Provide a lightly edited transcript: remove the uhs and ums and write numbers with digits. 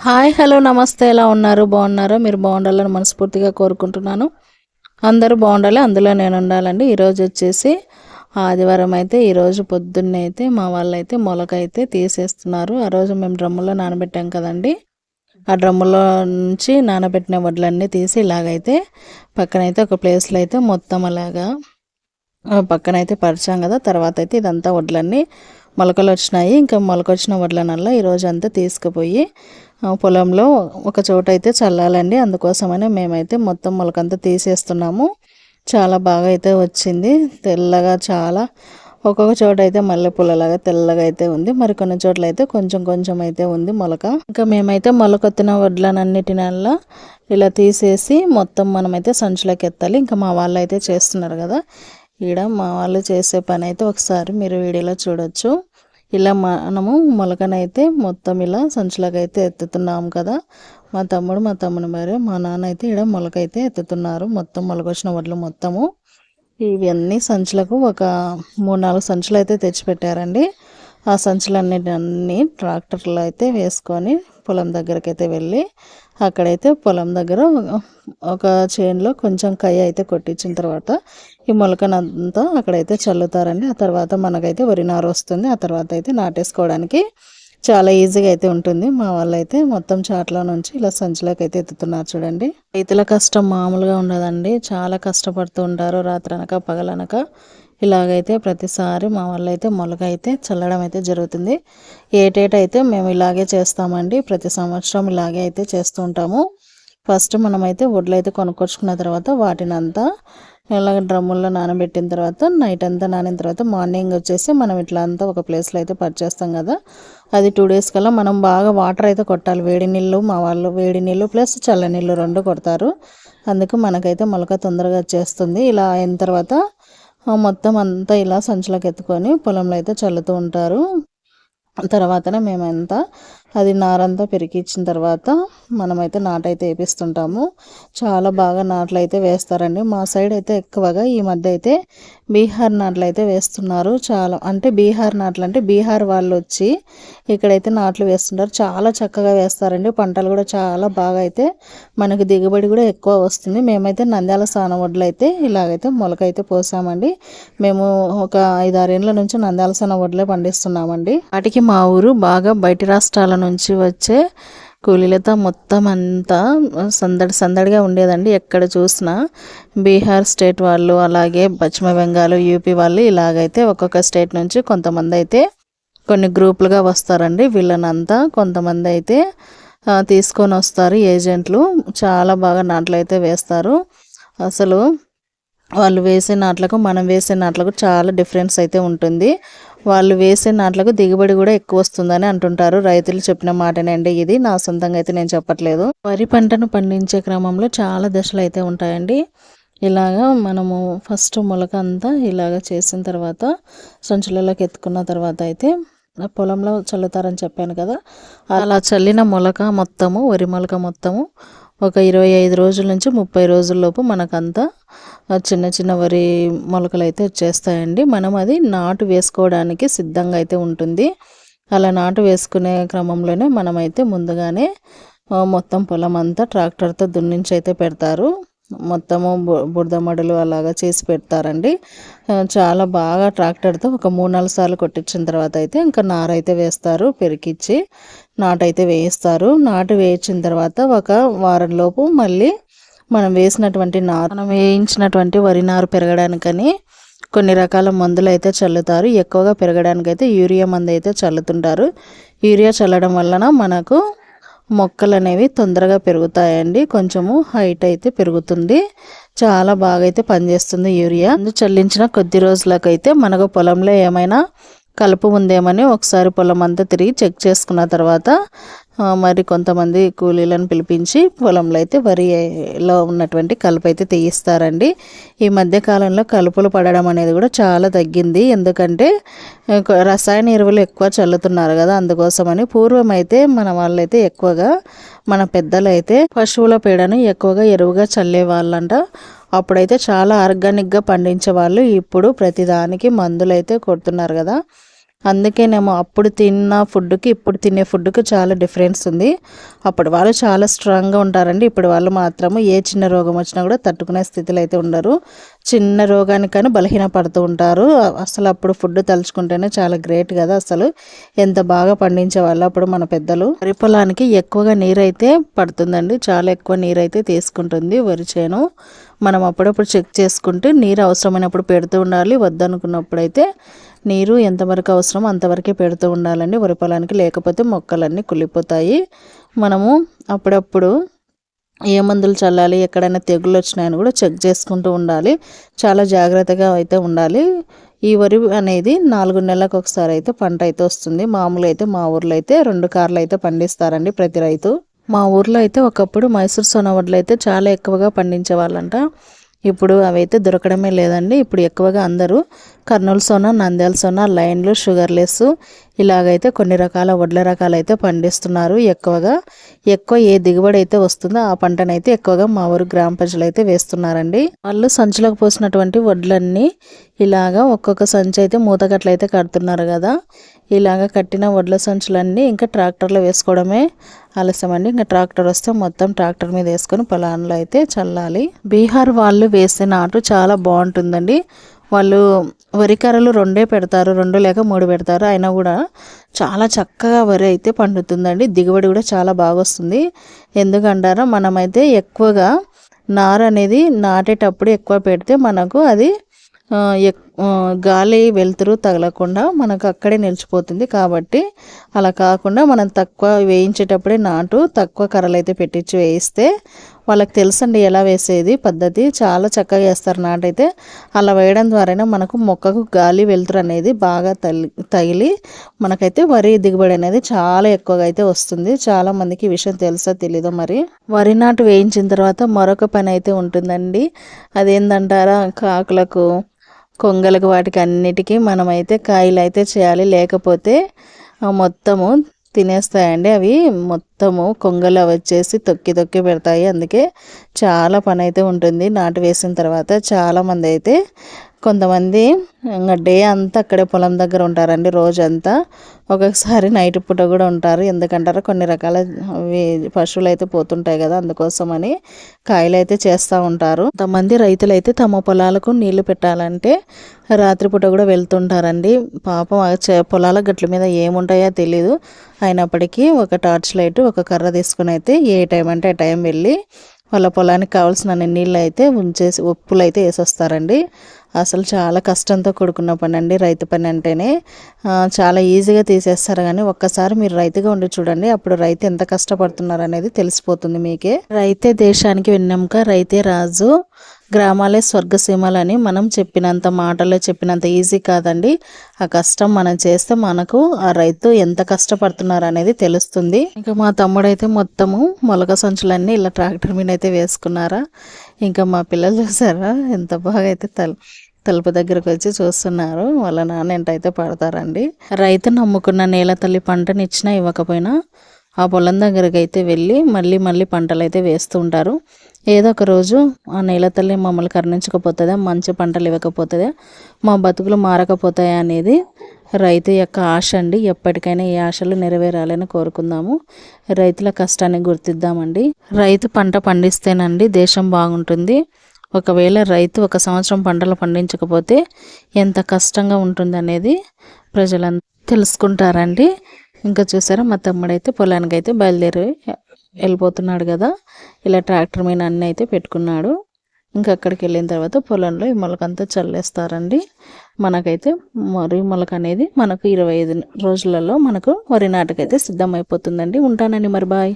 Hi hello నమస్తే, ఎలా ఉన్నారు? బాగున్నారా? మీరు బాగుండాలని మనస్ఫూర్తిగా కోరుకుంటున్నాను. అందరూ బాగుండాలి, అందులో నేను ఉండాలండి. ఈరోజు వచ్చేసి ఆదివారం అయితే ఈరోజు పొద్దున్నే అయితే మా వాళ్ళైతే మొలకైతే తీసేస్తున్నారు. ఆ రోజు మేము డ్రమ్ములో నానబెట్టాం కదండి, ఆ డ్రమ్ములో నుంచి నానబెట్టిన వడ్లన్నీ తీసి ఇలాగైతే పక్కనైతే ఒక ప్లేస్లో అయితే మొత్తం అలాగా పక్కనైతే పరిచాం కదా. తర్వాత అయితే ఇదంతా వడ్లన్నీ మొలకలు వచ్చినాయి. ఇంకా మొలకొచ్చిన వడ్లనల్లా ఈరోజు అంతా తీసుకుపోయి పొలంలో ఒక చోట అయితే చల్లాలండి. అందుకోసమని మేమైతే మొత్తం మొలకంతా తీసేస్తున్నాము. చాలా బాగా అయితే వచ్చింది, తెల్లగా చాలా. ఒక్కొక్క చోట అయితే మల్లెపూలలాగా తెల్లగా అయితే ఉంది, మరి కొన్ని చోట్ల అయితే కొంచెం కొంచెం అయితే ఉంది మొలక. ఇంకా మేమైతే మొలకొత్తిన వడ్లనన్నిటినల్లా ఇలా తీసేసి మొత్తం మనమైతే సంచులోకి ఎత్తాలి. ఇంకా మా వాళ్ళు అయితే చేస్తున్నారు కదా. ఈడ మా వాళ్ళు చేసే పని అయితే ఒకసారి మీరు వీడియోలో చూడొచ్చు. ఇలా మనము మొలకనైతే మొత్తం ఇలా సంచులకు అయితే ఎత్తుతున్నాం కదా. మా తమ్ముడు భార్య మా నాన్న అయితే ఇక్కడ మొలకైతే ఎత్తుతున్నారు. మొత్తం మొలకొచ్చిన వడ్లు మొత్తము ఇవన్నీ సంచులకు ఒక 3-4 సంచులు అయితే తెచ్చిపెట్టారండి. ఆ సంచులన్నిటిని ట్రాక్టర్లో అయితే వేసుకొని పొలం దగ్గరికి అయితే వెళ్ళి అక్కడైతే పొలం దగ్గర ఒక చేనులో కొంచెం కయ్య అయితే కొట్టించిన తర్వాత ఈ మొలకనంతా అక్కడైతే చల్లుతారండి. ఆ తర్వాత మనకైతే వరి నారు వస్తుంది. ఆ తర్వాత అయితే నాటేసుకోవడానికి చాలా ఈజీగా అయితే ఉంటుంది. మా వాళ్ళైతే మొత్తం చాట్లో నుంచి ఇలా సంచులోకి అయితే ఎత్తుతున్నారు చూడండి. రైతుల కష్టం మామూలుగా ఉండదండి, చాలా కష్టపడుతూ ఉంటారు రాత్రనక పగలనక. ఇలాగైతే ప్రతిసారి మా వాళ్ళు అయితే మొలక అయితే చల్లడం అయితే జరుగుతుంది. ఏటేటైతే మేము ఇలాగే చేస్తామండి, ప్రతి సంవత్సరం ఇలాగే అయితే చేస్తూ ఉంటాము. ఫస్ట్ మనమైతే వడ్లు అయితే కొనుక్కొచ్చుకున్న తర్వాత వాటినంతా ఇలాగ డ్రమ్ముల్లో నానబెట్టిన తర్వాత నైట్ అంతా నానిన తర్వాత మార్నింగ్ వచ్చేసి మనం ఇట్లా అంతా ఒక ప్లేస్లో అయితే పరిచేస్తాం కదా. అది 2 days కల్లా మనం బాగా వాటర్ అయితే కొట్టాలి. వేడి నీళ్ళు మా వాళ్ళు వేడి నీళ్ళు ప్లస్ చల్ల నీళ్ళు 2 కొడతారు. అందుకు మనకైతే మొలక తొందరగా వచ్చేస్తుంది. ఇలా అయిన తర్వాత మొత్తం అంతా ఇలా సంచులకు ఎత్తుకొని పొలంలో అయితే చల్లుతూ ఉంటారు. తర్వాతనే మేమంతా అది నారంతా పెరికిచ్చిన తర్వాత మనమైతే నాటైతే వేపిస్తుంటాము. చాలా బాగా నాట్లు అయితే వేస్తారండి. మా సైడ్ అయితే ఎక్కువగా ఈ మధ్య అయితే బీహార్ నాట్లు అయితే వేస్తున్నారు. చాలా అంటే బీహార్ నాట్లు అంటే బీహార్ వాళ్ళు వచ్చి ఇక్కడైతే నాట్లు వేస్తుంటారు. చాలా చక్కగా వేస్తారండి. పంటలు కూడా చాలా బాగా అయితే మనకు దిగుబడి కూడా ఎక్కువ వస్తుంది. మేమైతే నంద్యాల సాన వడ్లు అయితే ఇలాగైతే మొలకైతే పోసామండి. మేము ఒక 5-6 ఏళ్ళ నుంచి నంద్యాల సాన వడ్లే పండిస్తున్నామండి. వాటికి మా ఊరు బాగా బయట రాష్ట్రాల నుంచి వచ్చే కూలీలతో మొత్తం అంతా సందడిగా ఉండేదండి. ఎక్కడ చూసినా బీహార్ స్టేట్ వాళ్ళు, అలాగే పశ్చిమ బెంగాల్, యూపీ వాళ్ళు ఇలాగైతే ఒక్కొక్క స్టేట్ నుంచి కొంతమంది అయితే కొన్ని గ్రూపులుగా వస్తారండి. వీళ్ళనంతా కొంతమంది అయితే తీసుకొని వస్తారు ఏజెంట్లు. చాలా బాగా నాట్లు అయితే వేస్తారు. అసలు వాళ్ళు వేసే నాట్లకు మనం వేసే నాట్లకు చాలా డిఫరెన్స్ అయితే ఉంటుంది. వాళ్ళు వేసే నాట్లకు దిగుబడి కూడా ఎక్కువ వస్తుందని అంటుంటారు. రైతులు చెప్పిన మాటనండి ఇది, నా సొంతంగా అయితే నేను చెప్పట్లేదు. వరి పంటను పండించే క్రమంలో చాలా దశలు అయితే ఉంటాయండి. ఇలాగా మనము ఫస్ట్ మొలక అంతా ఇలాగ చేసిన తర్వాత సంచులలోకి ఎత్తుకున్న తర్వాత అయితే పొలంలో చల్లుతారని చెప్పాను కదా. అలా చల్లిన మొలక మొత్తము, వరి మొలక మొత్తము ఒక 25 రోజుల నుంచి 30 రోజుల్లోపు మనకంతా చిన్న చిన్న వరి మొలకలు అయితే వచ్చేస్తాయండి. మనం అది నాటు వేసుకోవడానికి సిద్ధంగా అయితే ఉంటుంది. అలా నాటు వేసుకునే క్రమంలోనే మనమైతే ముందుగానే మొత్తం పొలం అంతా ట్రాక్టర్తో దున్నించి అయితే పెడతారు. మొత్తము బురద మడులు అలాగా చేసి పెడతారండి. చాలా బాగా ట్రాక్టర్తో ఒక 3-4 సార్లు కొట్టించిన తర్వాత అయితే ఇంకా నారైతే వేస్తారు. పెరికిచ్చి నాటైతే వేయిస్తారు. నాటు వేయించిన తర్వాత ఒక వారం లోపు మళ్ళీ మనం వేసినటువంటి మనం వేయించినటువంటి వరి నారు పెరగడానికని కొన్ని రకాల మందులు అయితే చల్లుతారు. ఎక్కువగా పెరగడానికైతే యూరియా మందు అయితే చల్లుతుంటారు. యూరియా చల్లడం వలన మనకు మొక్కలు అనేవి తొందరగా పెరుగుతాయండి. కొంచెము హైట్ అయితే పెరుగుతుంది. చాలా బాగా అయితే పనిచేస్తుంది యూరియా. చల్లించిన కొద్ది రోజులకైతే మనకు పొలంలో ఏమైనా కలుపు ఉందేమని ఒకసారి పొలం అంతా తిరిగి చెక్ చేసుకున్న తర్వాత మరి కొంతమంది కూలీలను పిలిపించి పొలంలో అయితే వరిలో ఉన్నటువంటి కలుపు అయితే తీయిస్తారండి. ఈ మధ్య కాలంలో కలుపులు పడడం అనేది కూడా చాలా తగ్గింది. ఎందుకంటే రసాయన ఎరువులు ఎక్కువ చల్లుతున్నారు కదా, అందుకోసమని. పూర్వం అయితే మన వాళ్ళైతే ఎక్కువగా మన పెద్దలు అయితే పశువుల పేడను ఎక్కువగా ఎరువుగా చల్లే వాళ్ళంట. అప్పుడైతే చాలా ఆర్గానిక్గా పండించే వాళ్ళు. ఇప్పుడు ప్రతిదానికి మందులు అయితే కొడుతున్నారు కదా. అందుకేనేమో అప్పుడు తిన్న ఫుడ్కి ఇప్పుడు తినే ఫుడ్కి చాలా డిఫరెన్స్ ఉంది. అప్పుడు వాళ్ళు చాలా స్ట్రాంగ్గా ఉంటారండి. ఇప్పుడు వాళ్ళు మాత్రము ఏ చిన్న రోగం వచ్చినా కూడా తట్టుకునే స్థితిలో అయితే ఉండరు. చిన్న రోగానికైనా బలహీన పడుతూ ఉంటారు. అసలు అప్పుడు ఫుడ్ తలుచుకుంటేనే చాలా గ్రేట్ కదా. అసలు ఎంత బాగా పండించేవాళ్ళు అప్పుడు మన పెద్దలు. వరి పొలానికి ఎక్కువగా నీరు అయితే పడుతుందండి. చాలా ఎక్కువ నీరు అయితే తీసుకుంటుంది వరి చేను. మనం అప్పుడప్పుడు చెక్ చేసుకుంటే నీరు అవసరమైనప్పుడు పెడుతూ ఉండాలి. వద్దనుకున్నప్పుడు అయితే నీరు ఎంతవరకు అవసరమో అంతవరకే పెడుతూ ఉండాలండి వరి పొలానికి. లేకపోతే మొక్కలన్నీ కుళ్ళిపోతాయి. మనము అప్పుడప్పుడు ఏ మందులు చల్లాలి, ఎక్కడైనా తెగుళ్ళు వచ్చినాయని కూడా చెక్ చేసుకుంటూ ఉండాలి. చాలా జాగ్రత్తగా అయితే ఉండాలి. ఈ వరి అనేది 4 నెలలకు ఒకసారి అయితే పంట అయితే వస్తుంది. మామూలుగా అయితే మా ఊర్లో అయితే 2 కార్లు అయితే పండిస్తారండి ప్రతి రైతు. మా ఊర్లో అయితే ఒకప్పుడు మైసూర్ సోనా వడ్లు అయితే చాలా ఎక్కువగా పండించేవాళ్ళంట. ఇప్పుడు అవైతే దొరకడమే లేదండి. ఇప్పుడు ఎక్కువగా అందరూ కర్నూలు సోనా, నంద్యాల సోనా, లైన్లు, షుగర్లెస్ ఇలాగైతే కొన్ని రకాల వడ్ల రకాలు అయితే పండిస్తున్నారు. ఎక్కువ ఏ దిగుబడి అయితే వస్తుందో ఆ పంటనైతే ఎక్కువగా మా ఊరు గ్రామ ప్రజలు అయితే వేస్తున్నారండి. వాళ్ళు సంచులకు పోసినటువంటి వడ్లన్నీ ఇలాగా ఒక్కొక్క సంచి అయితే మూతగట్ల అయితే కడుతున్నారు కదా. ఇలాగ కట్టిన వడ్ల సంచులన్నీ ఇంకా ట్రాక్టర్లో వేసుకోవడమే ఆలస్యం అండి. ఇంకా ట్రాక్టర్ వస్తే మొత్తం ట్రాక్టర్ మీద వేసుకొని పొలాల్లో అయితే చల్లాలి. బీహార్ వాళ్ళు వేసే నాటు చాలా బాగుంటుందండి. వాళ్ళు వరి కర్రలు 2 పెడతారు, 2 లేక 3 పెడతారు. అయినా కూడా చాలా చక్కగా వరి అయితే పండుతుందండి. దిగుబడి కూడా చాలా బాగా వస్తుంది. ఎందుకంటారా, మనమైతే ఎక్కువగా నారు అనేది నాటేటప్పుడు ఎక్కువ పెడితే మనకు అది గాలి వెలుతురు తగలకుండా మనకు అక్కడే నిలిచిపోతుంది. కాబట్టి అలా కాకుండా మనం తక్కువ వేయించేటప్పుడే తక్కువ కర్రలు అయితే పెట్టించి వేయిస్తే వాళ్ళకి తెలుసండి ఎలా వేసేది పద్ధతి. చాలా చక్కగా వేస్తారు నాటైతే. అలా వేయడం ద్వారానే మనకు మొక్కకు గాలి వెలుతురు అనేది బాగా తగిలి మనకైతే వరి దిగుబడి అనేది చాలా ఎక్కువగా అయితే వస్తుంది. చాలా మందికి ఈ విషయం తెలుసో తెలీదో మరి. వరి నాటు వేయించిన తర్వాత మరొక పని అయితే ఉంటుందండి. అదేంటంటారా, కాకులకు, కొంగలకు, వాటికి అన్నిటికీ మనమైతే కాయలు అయితే చేయాలి. లేకపోతే మొత్తము తినేస్తాయండి. అవి మొత్తము కొంగలు వచ్చేసి తొక్కి తొక్కి పెడతాయి. అందుకే చాలా పని అయితే ఉంటుంది. నాటు వేసిన తర్వాత చాలామంది అయితే కొంతమంది ఇంకా డే అంతా అక్కడే పొలం దగ్గర ఉంటారండి రోజంతా. ఒక్కొక్కసారి నైట్ పూట కూడా ఉంటారు. ఎందుకంటారా, కొన్ని రకాల పశువులు అయితే పోతుంటాయి కదా, అందుకోసమని కాయలు అయితే చేస్తూ ఉంటారు. కొంతమంది రైతులు అయితే తమ పొలాలకు నీళ్లు పెట్టాలంటే రాత్రిపూట కూడా వెళ్తుంటారండి. పాపం పొలాల గట్ల మీద ఏముంటాయో తెలీదు. అయినప్పటికీ ఒక టార్చ్ లైట్, ఒక కర్ర తీసుకుని అయితే ఏ టైం అంటే ఆ టైం వెళ్ళి వాళ్ళ పొలానికి కావాల్సిన నీళ్ళు అయితే ఉంచేసి ఉప్పులు అయితే వేసొస్తారండి. అసలు చాలా కష్టంతో కూడుకున్న పని అండి రైతు పని అంటేనే. చాలా ఈజీగా తీసేస్తారు. కానీ ఒక్కసారి మీరు రైతుగా ఉండి చూడండి, అప్పుడు రైతు ఎంత కష్టపడుతున్నారు అనేది తెలిసిపోతుంది మీకే. రైతే దేశానికి వెన్నెముక, రైతే రాజు, గ్రామాలే స్వర్గసీమలని మనం చెప్పినంత మాటల్లో చెప్పినంత ఈజీ కాదండి. ఆ కష్టం మనం చేస్తే మనకు ఆ రైతు ఎంత కష్టపడుతున్నారు అనేది తెలుస్తుంది. ఇంకా మా తమ్ముడైతే మొత్తము మొలక సంచులన్నీ ఇలా ట్రాక్టర్ మీద అయితే వేసుకున్నారా. ఇంకా మా పిల్లలు చూసారా ఎంత బాగా అయితే తలుపు దగ్గరకు వచ్చి చూస్తున్నారు. వాళ్ళ నాన్న ఎంటైతే పడతారండి. రైతు నమ్ముకున్న నేల తల్లి పంటని ఇచ్చినా ఇవ్వకపోయినా ఆ పొలం దగ్గరికి అయితే వెళ్ళి మళ్ళీ పంటలు అయితే వేస్తూ ఉంటారు. ఏదో ఒక రోజు ఆ నేల తల్లి మమ్మల్ని కరుణించకపోతుందా, మంచి పంటలు ఇవ్వకపోతుందా, మా బతుకులు మారకపోతాయా అనేది రైతు యొక్క ఆశ అండి. ఎప్పటికైనా ఈ ఆశలు నెరవేరాలని కోరుకుందాము. రైతుల కష్టాన్ని గుర్తిద్దామండి. రైతు పంట పండిస్తేనండి దేశం బాగుంటుంది. ఒకవేళ రైతు ఒక సంవత్సరం పంటలు పండించకపోతే ఎంత కష్టంగా ఉంటుంది అనేది ప్రజలంతా తెలుసుకుంటారండి. ఇంకా చూసారా, మా తమ్ముడైతే పొలానికి అయితే బయలుదేరి వెళ్ళిపోతున్నాడు కదా. ఇలా ట్రాక్టర్ మీద అన్నీ అయితే పెట్టుకున్నాడు. ఇంకా అక్కడికి వెళ్ళిన తర్వాత పొలంలో ఈ మొలకంతా చల్లేస్తారండి. మనకైతే వరి మొలక అనేది మనకు 25 రోజులలో మనకు వరి నాటుకైతే సిద్ధమైపోతుందండి. ఉంటానండి మరి, బాయ్.